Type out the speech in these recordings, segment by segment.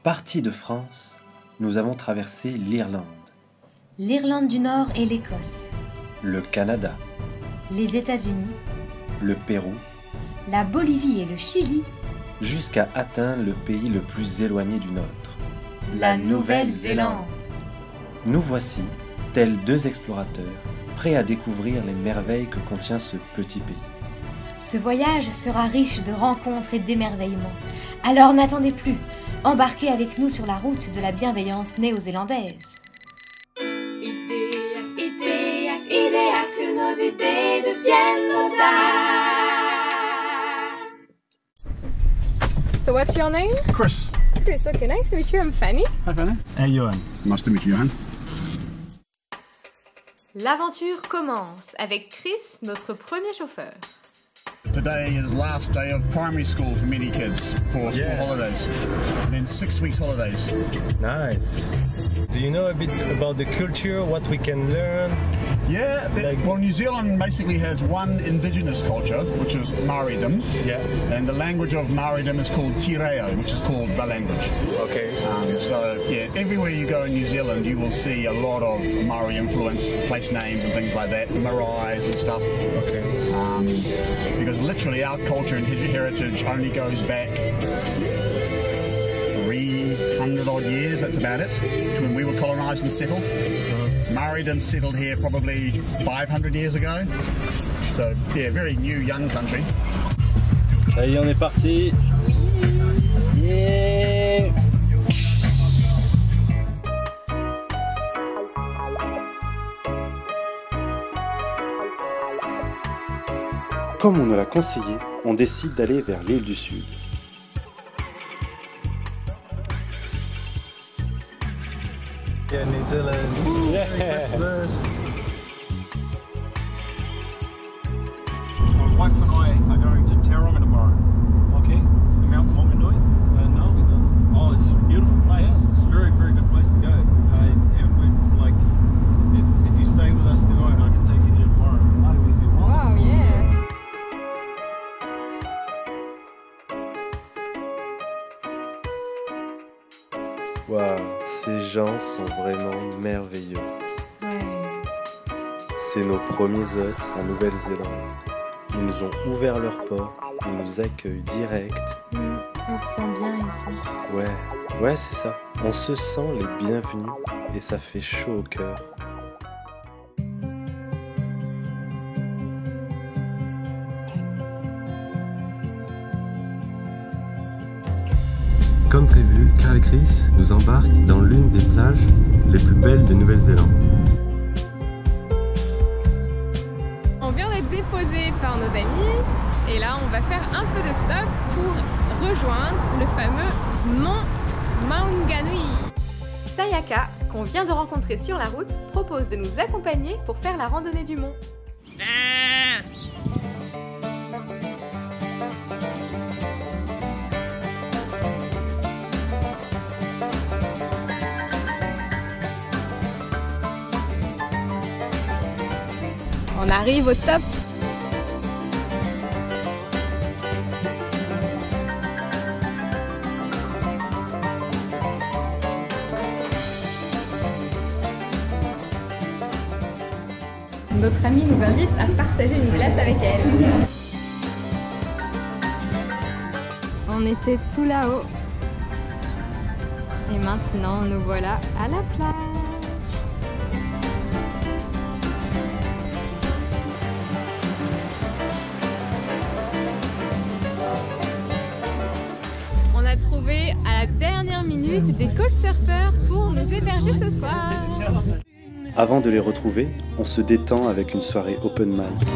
Partis de France, nous avons traversé l'Irlande, l'Irlande du Nord et l'Écosse, le Canada, les États-Unis, le Pérou, la Bolivie et le Chili, jusqu'à atteindre le pays le plus éloigné du nôtre, la Nouvelle-Zélande. Nous voici, tels deux explorateurs, prêts à découvrir les merveilles que contient ce petit pays. Ce voyage sera riche de rencontres et d'émerveillements. Alors n'attendez plus, embarquez avec nous sur la route de la bienveillance néo-zélandaise. Idéate, que nos idées deviennent nos actes. So what's your name? Chris. Chris, okay, nice to meet you. I'm Fanny. Hi, Fanny. Hey, Johan. Nice to meet you, Johan. L'aventure commence avec Chris, notre premier chauffeur. Today is last day of primary school for many kids for school holidays. And then 6 weeks holidays. Nice. Do you know a bit about the culture, what we can learn? Yeah, well, New Zealand basically has one indigenous culture, which is Maoridom. Yeah. And the language of Maoridom is called Te Reo, which is called the language. Okay. So, yeah, everywhere you go in New Zealand, you will see a lot of Maori influence, place names and things like that, maraes and stuff. Okay. Because literally our culture and heritage only goes back 300 odd years, that's about it, to when we were colonised and settled. Maoridom settled here probably 500 years ago. So, yeah, very new, young country. Ça y est, on est parti. Yeah. Comme on nous l'a conseillé, on décide d'aller vers l'île du Sud. Yeah, New Zealand. Yeah. Christmas. My wife and I are going to Tauranga tomorrow. Okay. Mount Maunganui. No, we don't. Oh, it's a beautiful place. Yeah. It's a very, very good place to go. And we're like, if you stay with us tonight, I can take you there tomorrow. Ah, it would be Wow, wonderful. yeah. Waouh, ces gens sont vraiment merveilleux. Ouais. C'est nos premiers hôtes en Nouvelle-Zélande. Ils nous ont ouvert leurs portes, ils nous accueillent direct. On se sent bien ici. Ouais, c'est ça. On se sent les bienvenus et ça fait chaud au cœur. Comme prévu, Carl et Chris nous embarquent dans l'une des plages les plus belles de Nouvelle-Zélande. On vient d'être déposé par nos amis et là on va faire un peu de stop pour rejoindre le fameux mont Maunganui. Sayaka, qu'on vient de rencontrer sur la route, propose de nous accompagner pour faire la randonnée du mont. On arrive au top. Notre amie nous invite à partager une glace avec elle. On était tout là-haut. Et maintenant, nous voilà à la plage. On a trouvé à la dernière minute des couchsurfers pour nous héberger ce soir. Avant de les retrouver, on se détend avec une soirée open mic.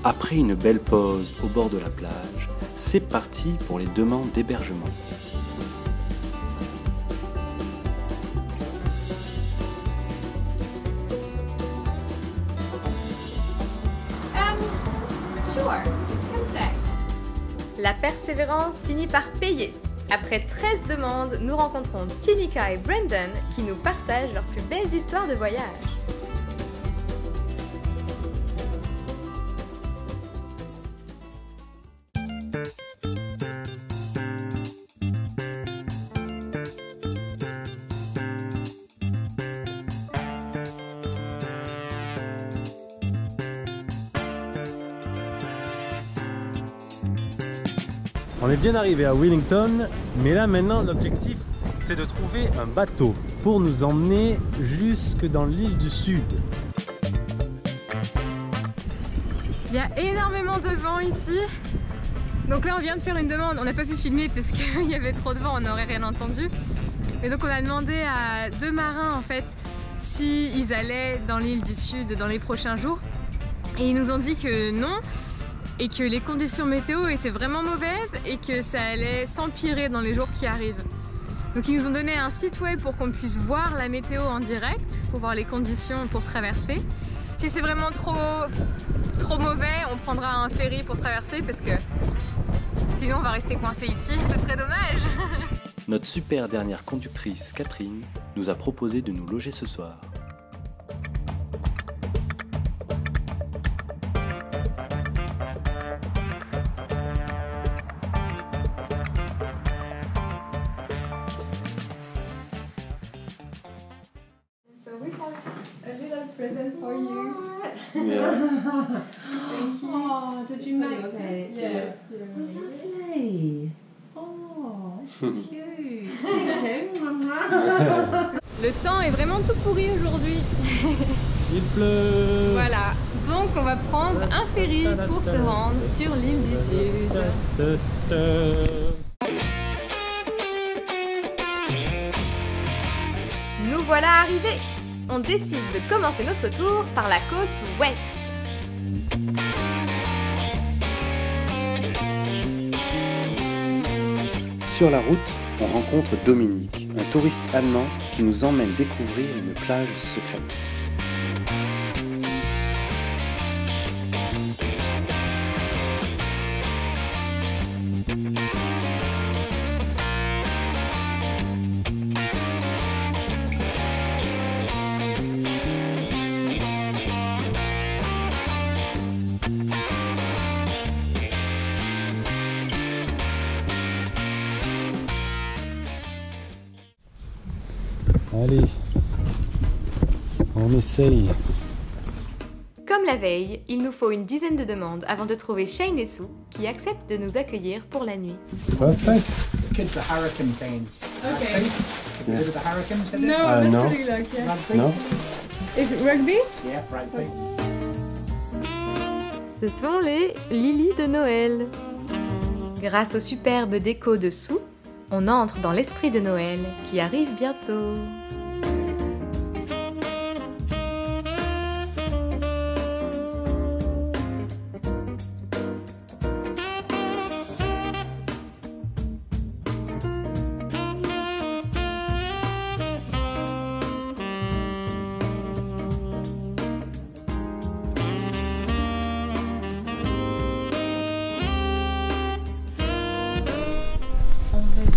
Après une belle pause au bord de la plage, c'est parti pour les demandes d'hébergement. La persévérance finit par payer. Après 13 demandes, nous rencontrons Tinika et Brendan qui nous partagent leurs plus belles histoires de voyage. On est bien arrivé à Wellington, mais là maintenant l'objectif c'est de trouver un bateau pour nous emmener jusque dans l'île du Sud. Il y a énormément de vent ici. Donc là on vient de faire une demande, on n'a pas pu filmer parce qu'il y avait trop de vent, on n'aurait rien entendu. Et donc on a demandé à 2 marins en fait s'ils allaient dans l'île du Sud dans les prochains jours. Et ils nous ont dit que non. Et que les conditions météo étaient vraiment mauvaises et que ça allait s'empirer dans les jours qui arrivent. Donc ils nous ont donné un site web pour qu'on puisse voir la météo en direct, pour voir les conditions pour traverser. Si c'est vraiment trop mauvais, on prendra un ferry pour traverser parce que sinon on va rester coincé ici, ce serait dommage. Notre super dernière conductrice, Catherine, nous a proposé de nous loger ce soir. Present for you. Yeah. Thank you. Oh, did you make it? Yes. Lovely. Oh, it's so cute. Le temps est vraiment tout pourri aujourd'hui. Il pleut. Voilà. Donc on va prendre un ferry pour se rendre sur l'île du Sud. Nous voilà arrivés. On décide de commencer notre tour par la côte ouest. Sur la route, on rencontre Dominique, un touriste allemand qui nous emmène découvrir une plage secrète. Allez, on essaye. Comme la veille, il nous faut une dizaine de demandes avant de trouver Shane et Sue qui acceptent de nous accueillir pour la nuit. Perfect. The kids are hurricane fans. Okay. You heard of the Hurricanes? No, not no. really like, yeah. Rugby? No? Is it rugby? Yeah, rugby. Ce sont les lilies de Noël. Grâce au superbe déco de Sue, on entre dans l'esprit de Noël qui arrive bientôt.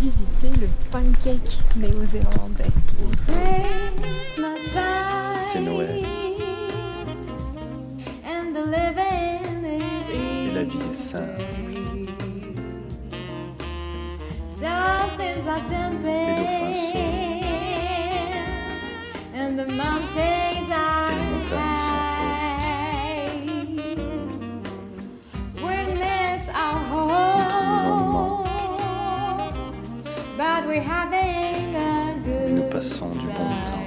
Visiter le pancake néo-zélandais. C'est Noël. Et la vie est simple. Les dauphins sautent. Et les montagnes sont hautes. Notre maison manque. Et nous passons du bon temps.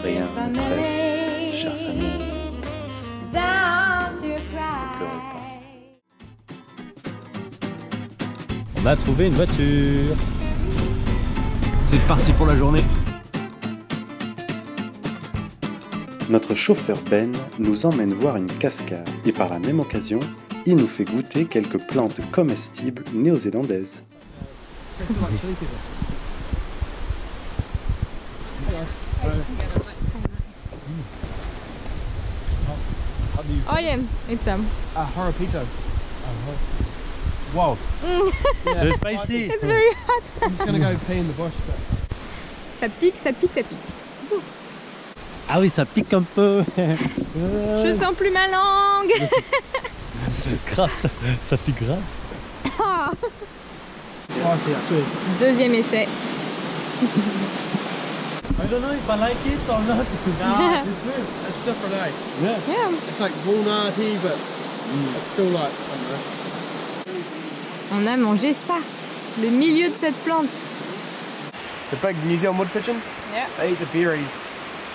Rien ne presse, chère famille. Ne pleurez pas. On a trouvé une voiture. C'est parti pour la journée. Notre chauffeur Ben nous emmène voir une cascade et par la même occasion, il nous fait goûter quelques plantes comestibles néo-zélandaises. Oh yeah, it's Horopito. Wow. C'est spicy. it's very hot. I'm just gonna go pee in the bush. But... Ça pique, ça pique, ça pique. Ah oui, ça pique un peu. Je sens plus ma langue. Grave, ça pique grave. Ah. Oh, see, that's weird. Deuxième essai. I don't know if I like it or not. Nah, it's different, eh? Yeah. Yeah. It's like walnutty, but it's still like, I don't know. On a mangé ça, le milieu de cette plante. The big New Zealand wood pigeon, Yeah. they eat the berries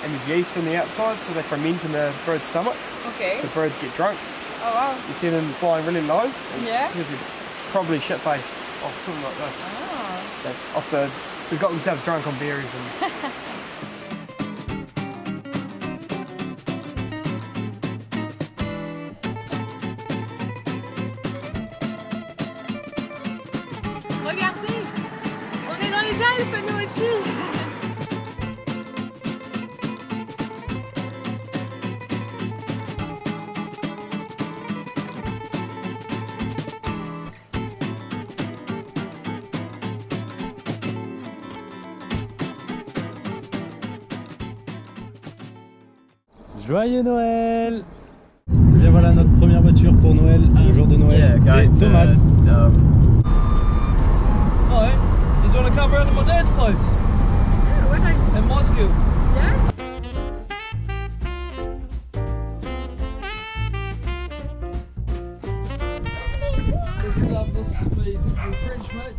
and there's yeast on the outside, so they ferment in the bird's stomach. Okay. So the birds get drunk. Oh wow. You see them flying really low. And Yeah. Because they're probably shit-faced or something like this. Ah. They've got themselves drunk on berries and Regardez, on est dans les Alpes nous aussi. Joyeux Noël! Et bien voilà notre première voiture pour Noël, le jour de Noël, c'est Thomas. Oh, he's on a cover of my dad's place. Yeah, what are In my school. Yeah. This is my French mate.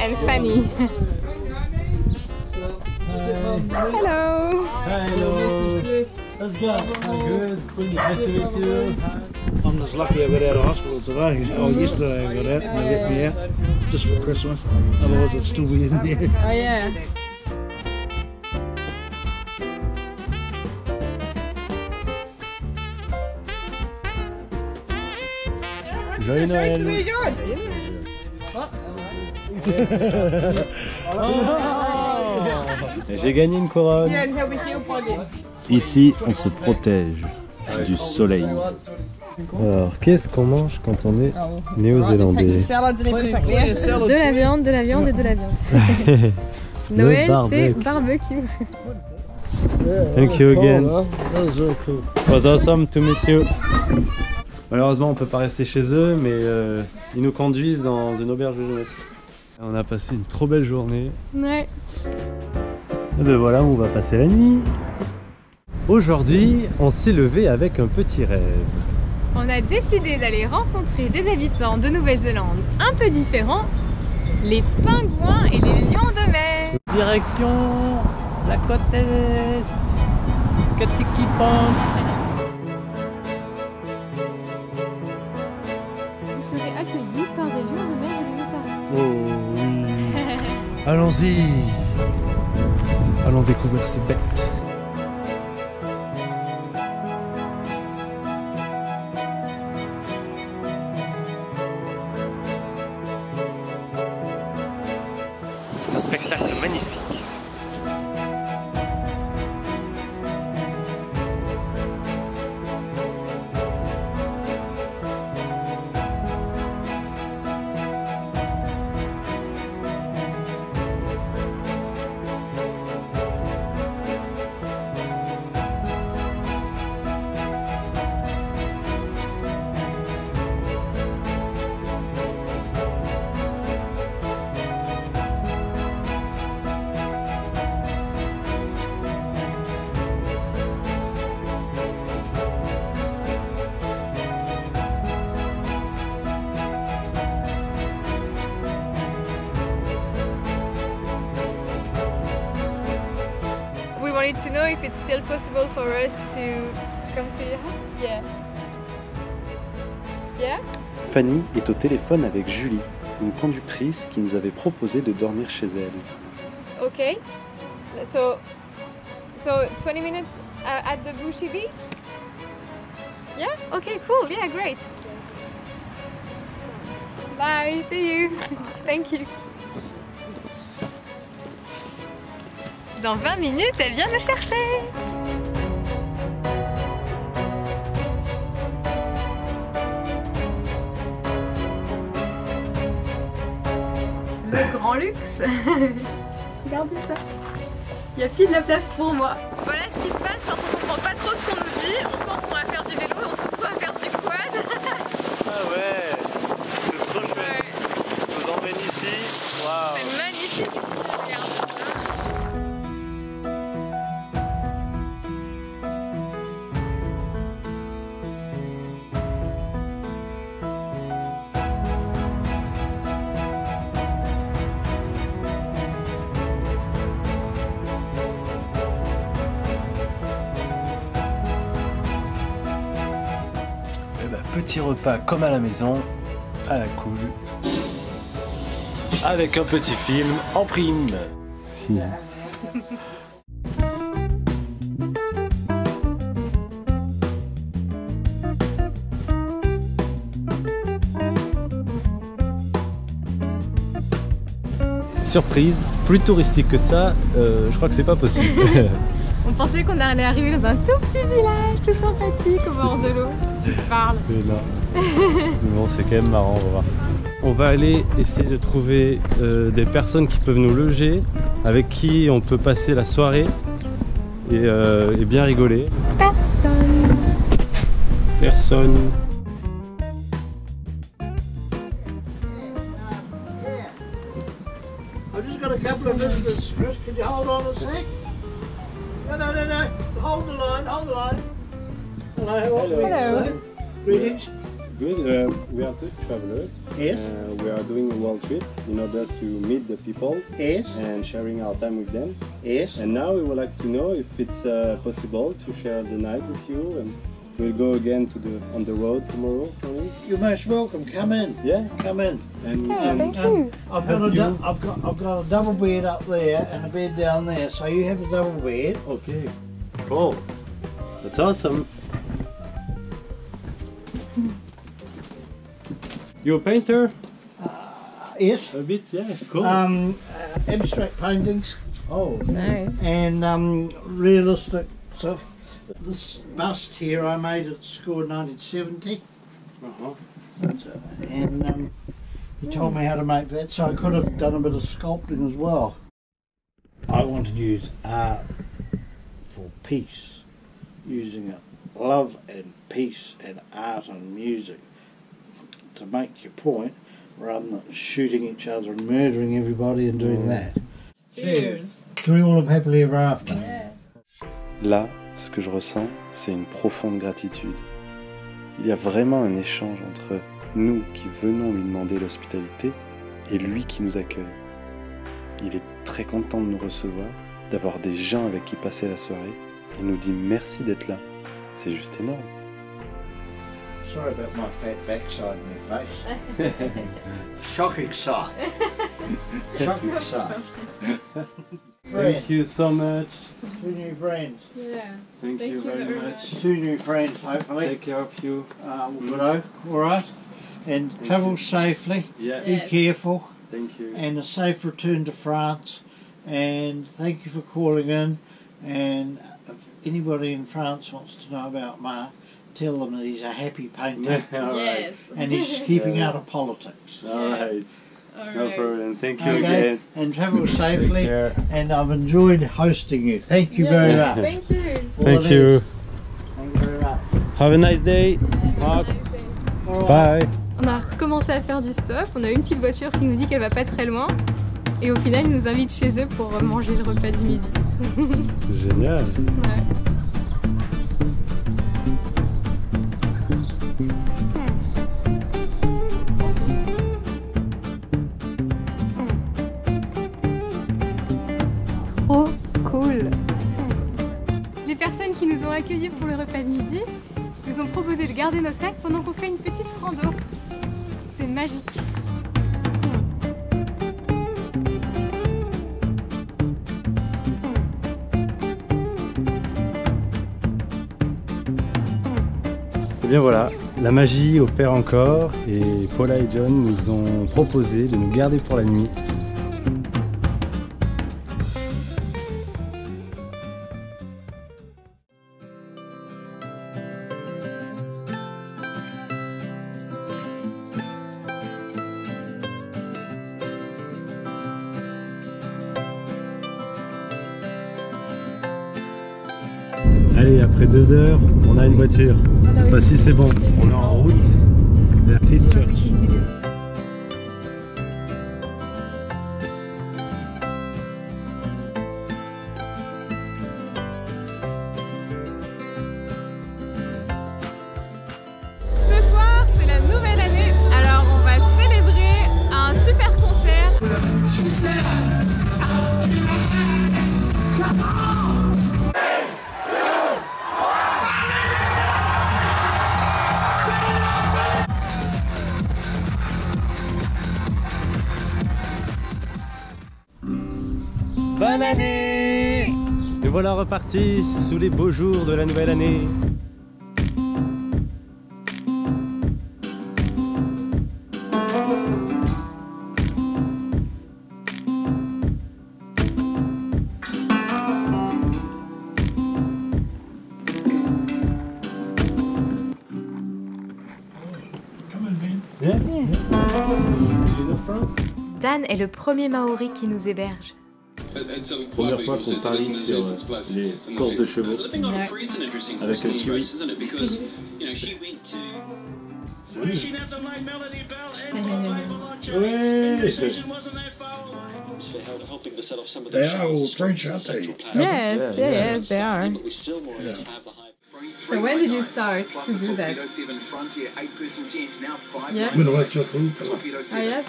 And Fanny. Hello. Hello. Let's go. Good. Nice to meet you. I'm just lucky I got out of hospital today. Oh, yesterday I got out and they let me out just for Christmas. Otherwise I'd still be in there. Oh yeah. Joyeux Noël. J'ai gagné une couronne. Ici, on se protège du soleil. Alors, qu'est-ce qu'on mange quand on est néo-zélandais? De la viande, de la viande et de la viande. Noël, c'est barbecue. Thank you again. It was awesome to meet you. Malheureusement, on peut pas rester chez eux, mais ils nous conduisent dans une auberge de jeunesse. On a passé une trop belle journée. Ouais. Et ben voilà, on va passer la nuit. Aujourd'hui, on s'est levé avec un petit rêve. On a décidé d'aller rencontrer des habitants de Nouvelle-Zélande un peu différents, les pingouins et les lions de mer. Direction la côte est, Katikipan. Vous serez accueillis par des lions de mer et des otaries. Oh oui. Allons-y. Allons découvrir ces bêtes. C'est un spectacle magnifique. We wanted to know if it's still possible for us to come to your house. Yeah. Yeah? Fanny est au téléphone avec Julie, une conductrice qui nous avait proposé de dormir chez elle. Okay. So So 20 minutes at the Bushy Beach? Yeah? Okay, cool. Yeah, great. Bye, see you. Thank you. Dans 20 minutes, elle vient nous chercher. Le grand luxe. Regardez ça. Il y a pile de la place pour moi. Voilà ce qui se passe quand on comprend pas trop ce qu'on nous dit. On pense qu'on va faire du vélo et on se retrouve à faire du quad. Ah ouais, c'est trop chouette. Ouais. On nous emmène ici. Waouh. C'est magnifique. Regarde. Petit repas comme à la maison, à la cool, avec un petit film en prime. Surprise, plus touristique que ça, je crois que c'est pas possible. On pensait qu'on allait arriver dans un tout petit village, tout sympathique au bord de l'eau. Tu parles. Mais non. Mais bon, c'est quand même marrant, on va voir. On va aller essayer de trouver des personnes qui peuvent nous loger, avec qui on peut passer la soirée et bien rigoler. Personne. Personne. I've just got a couple of visitors, Chris. Can you hold on a sec? No. Hold the line, hold the line. Hello. Hello. Greetings. Good. We are two travelers. Yes. We are doing a world trip in order to meet the people. Yes. And sharing our time with them. Yes. And now we would like to know if it's possible to share the night with you, and we'll go again on the road tomorrow morning. You're most welcome. Come in. Yeah. Come in. And thank you. I've got a double bed up there and a bed down there. So you have a double bed. Okay. Cool. That's awesome. You're a painter? Yes. A bit, yeah. Cool. Abstract paintings. Oh. Nice. And realistic. So this bust here I made at school in 1970. And he told me how to make that, so I could have done a bit of sculpting as well. I want to use art for peace, using it, love and peace and art and music to make your point, rather than shooting each other and murdering everybody and doing that. Cheers. Do we all live happily ever after? Yes. Là, ce que je ressens, c'est une profonde gratitude. Il y a vraiment un échange entre nous qui venons lui demander l'hospitalité et lui qui nous accueille. Il est très content de nous recevoir, d'avoir des gens avec qui passer la soirée. Il nous dit merci d'être là. C'est juste énorme. Sorry about my fat backside in your face. Shocking sight. Shocking sight. Thank you so much. 2 new friends. Yeah. Thank you very much. 2 new friends, hopefully. Take care of you. All right. And travel safely. Yeah. Be careful. Thank you. And a safe return to France. And thank you for calling in. And if anybody in France wants to know about Mark, tell them that he's a happy painter. All right. Yes. And he's keeping out of politics. All right. No Alright. problem. Thank you Okay, again. and travel safely. Take care. And I've enjoyed hosting you. Thank you very much. Thank you. Thank you. Thank you very much. Have a nice day. Mark. Bye. On a recommencé à faire du stop. On a une petite voiture qui nous dit qu'elle va pas très loin. Et au final, ils nous invitent chez eux pour manger le repas du midi. Génial. Ouais. Trop cool. Les personnes qui nous ont accueillis pour le repas de midi nous ont proposé de garder nos sacs pendant qu'on fait une petite rando. C'est magique. Et bien voilà, la magie opère encore et Paula et John nous ont proposé de nous garder pour la nuit. Allez, après 2 heures, on a une voiture. Cette fois-ci, c'est bon. On est en route vers Christchurch. Ce soir, c'est la nouvelle année, alors on va célébrer un super concert. Bonne année! Et voilà repartis sous les beaux jours de la nouvelle année. Dan est le premier Maori qui nous héberge. Première fois qu'on parie sur les courses de chevaux avec un kiwi. They are all French, aren't they? Yes, yes, they are. So when did you start to do that? Yeah. With electrical. Ah yes.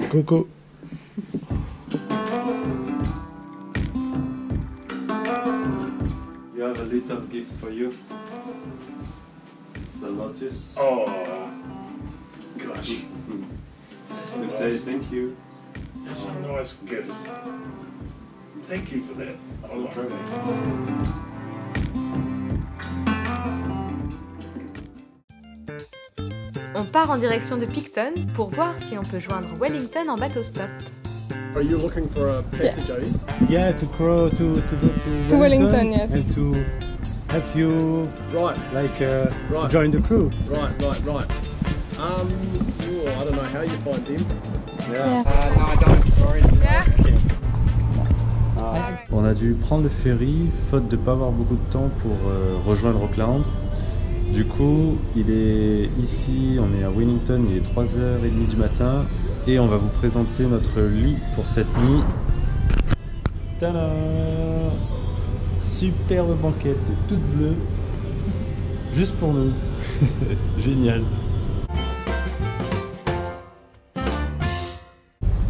Coucou. You have a little gift for you. It's a lotus. Oh, gosh. To say thank you. That's a nice gift. Thank you for that. I like that. On part en direction de Picton pour voir si on peut joindre Wellington en bateau stop. Are you looking for a passenger? Yeah, to go to Wellington, yes. And to help you, Right, like Right. join the crew. right. Oh, I don't know how you find him. Yeah. No, I don't. Sorry. Yeah. On a dû prendre le ferry, faute de pas avoir beaucoup de temps pour rejoindre Auckland. Du coup, il est ici, on est à Wellington, il est 3h30 du matin et on va vous présenter notre lit pour cette nuit. Tada! Superbe banquette toute bleue, juste pour nous. Génial!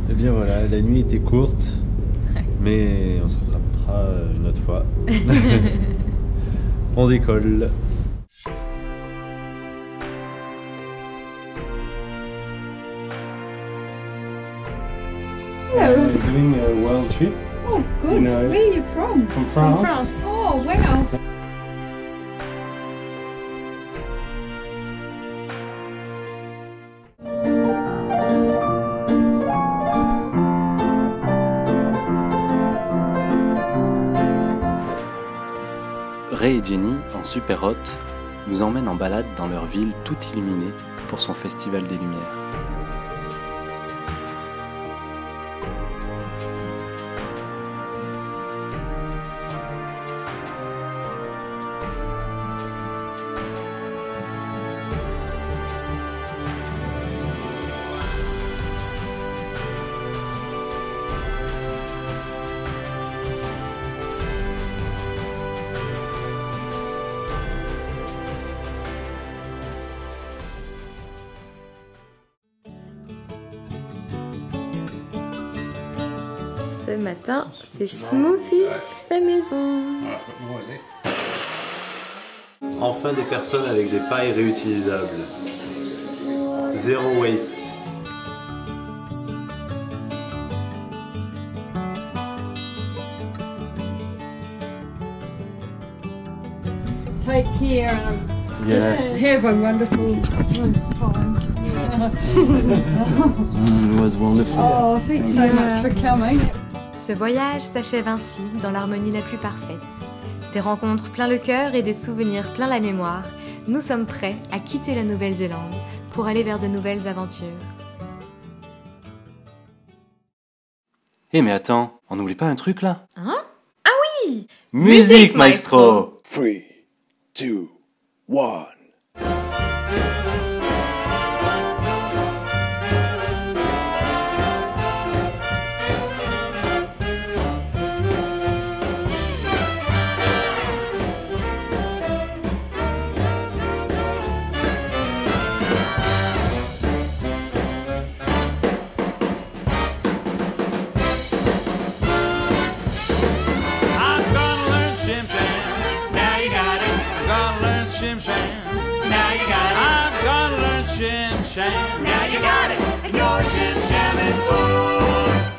Et bien voilà, la nuit était courte, mais on se rattrapera une autre fois. On décolle. Doing a world trip. Oh, good. You know, Where are you from? From France. From France. Oh, wow. Ray et Jenny, en super hot, nous emmènent en balade dans leur ville toute illuminée pour son festival des Lumières. Ce matin, c'est smoothie fait maison. Enfin des personnes avec des pailles réutilisables. Zéro waste. take care and Yeah. just have a wonderful time. It was wonderful. Oh, thanks so much for coming. Ce voyage s'achève ainsi dans l'harmonie la plus parfaite. Des rencontres plein le cœur et des souvenirs plein la mémoire, nous sommes prêts à quitter la Nouvelle-Zélande pour aller vers de nouvelles aventures. Eh mais attends, on n'oublie pas un truc là? Hein? Ah oui! Musique, maestro! 3, 2, 1. Shim Sham. Now you got it. I've gotta learn Shim Sham. Now you got it. And you're Shim Shamin' fool.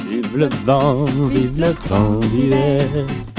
Vive le vent d'hiver.